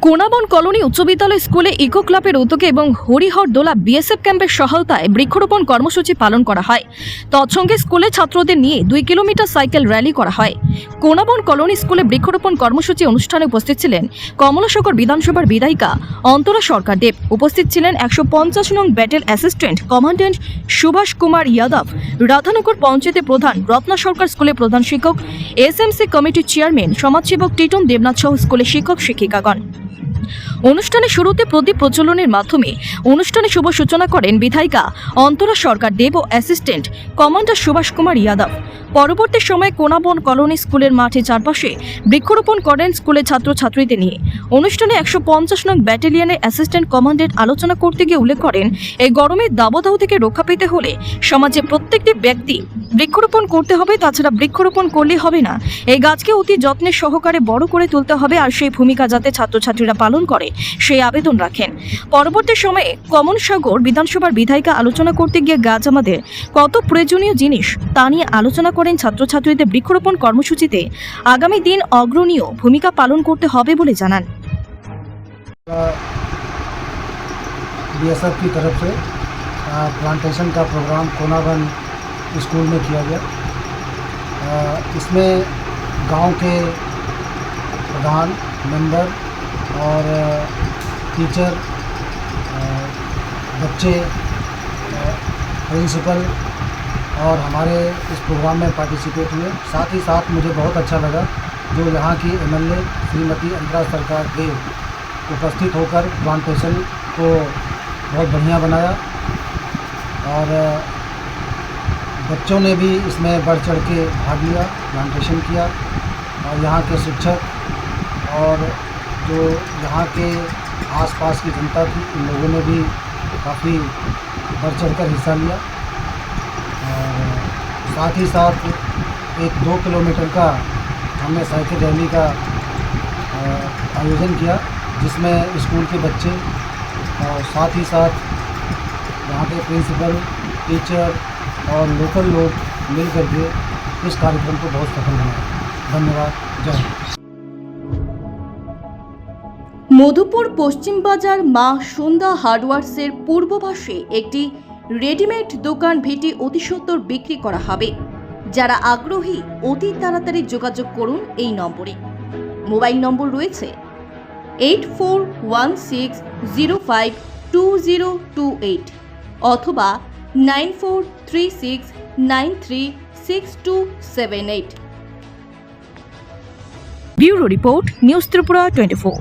Konaban colony উচ্চ বিদ্যালয় স্কুলে ইকো ক্লাবের উদ্যোগে এবং হরিহরদোলা বিএসএফ ক্যাম্পের সহায়তায় বৃক্ষরোপণ কর্মসূচি পালন করা হয়। তৎসঙ্গে স্কুলে ছাত্রদের নিয়ে 2 কিলোমিটার সাইকেল র্যালি করা হয়। কোনাবন কলোনি স্কুলে বৃক্ষরোপণ কর্মসূচি অনুষ্ঠানে উপস্থিত ছিলেন কমলাসাগর বিধানসভার বিধায়িকা অন্তরা সরকার দেব। উপস্থিত ছিলেন 150 নং battalion assistant commandant Subhash Kumar Yadav, Radhanagar পঞ্চায়েতের প্রধান রত্না সরকার, স্কুলের প্রধান শিক্ষক, এসএমসি কমিটির চেয়ারম্যান সমাজসেবক টিটন দেবনাথ সহ স্কুলের শিক্ষক শিক্ষিকাগণ। অনুষ্ঠানের শুরুতে প্রদীপ প্রজ্বলনের মাধ্যমে অনুষ্ঠানে শুভ সূচনা করেন বিধায়িকা অন্তরা সরকার দেব ও অ্যাসিস্ট্যান্ট কমান্ডার সুভাষ কুমার যাদব। পরবর্তী সময়ে কোনাবন কলোনি স্কুলের মাঠে চারপাশে বৃক্ষরোপণ করেন স্কুলের ছাত্রছাত্রীদের নিয়ে। অনুষ্ঠানে 150 নং ব্যাটালিয়নের অ্যাসিস্ট্যান্ট কমান্ড্যান্ট আলোচনা করতে গিয়ে উল্লেখ করেন, এই গরমের দাবদাহ থেকে রক্ষা পেতে হলে সমাজে প্রত্যেকটি ব্যক্তি বৃক্ষরোপণ করতে হবে। তাছাড়া বৃক্ষরোপণ করলে হবে না, এই গাছকে অতি যত্নের সহকারে বড় করে তুলতে হবে, আর সেই ভূমিকা যাতে ছাত্রছাত্রীরা পালন করে সেই আবেদন রাখেন। পরবর্তী সময়ে কমলাসাগর বিধানসভার বিধায়িকা আলোচনা করতে গিয়ে গাছ আমাদের কত প্রয়োজনীয় জিনিস তা নিয়ে আলোচনা করেন। ছাত্রছাত্রীদের বৃক্ষরোপণ কর্মসূচিতে আগামী দিন অগ্রণীয় ভূমিকা পালন করতে হবে বলে জানান। बीएसएफ की तरफ से प्लांटेशन का प्रोग्राम कोनाबन स्कूल में किया गया। इसमें गांव के प्रधान, मेंबर और टीचर, बच्चे, प्रिंसिपल और हमारे इस प्रोग्राम में पार्टिसिपेट हुए। साथ ही साथ मुझे बहुत अच्छा लगा जो यहाँ की एमएलए श्रीमती अंतरा सरकार देव उपस्थित होकर प्लांटेशन को बहुत बढ़िया बनाया और बच्चों ने भी इसमें बढ़ चढ़ के भाग लिया, प्लांटेशन किया। और यहाँ के शिक्षक और जो यहाँ के आसपास की जनता थी, उन लोगों ने भी काफ़ी बढ़ चढ़ कर हिस्सा लिया। और साथ ही साथ एक 2 किलोमीटर का हमने साइकिल रैली का आयोजन किया, जिसमें स्कूल के बच्चे और साथ ही साथ यहाँ के प्रिंसिपल, टीचर और लोकल लोग मिल करके इस कार्यक्रम को बहुत सफल बनाया। धन्यवाद। जय हिंद। মধুপুর পশ্চিম বাজার মা সন্ধ্যা হার্ডওয়ার্সের পূর্ব পাশে একটি রেডিমেড দোকান ভিটি অতি সত্বর বিক্রি করা হবে। যারা আগ্রহী অতি তাড়াতাড়ি যোগাযোগ করুন এই নম্বরে। মোবাইল নম্বর রয়েছে 8416052028 অথবা 9436936278। Bureau report, news Tripura 24।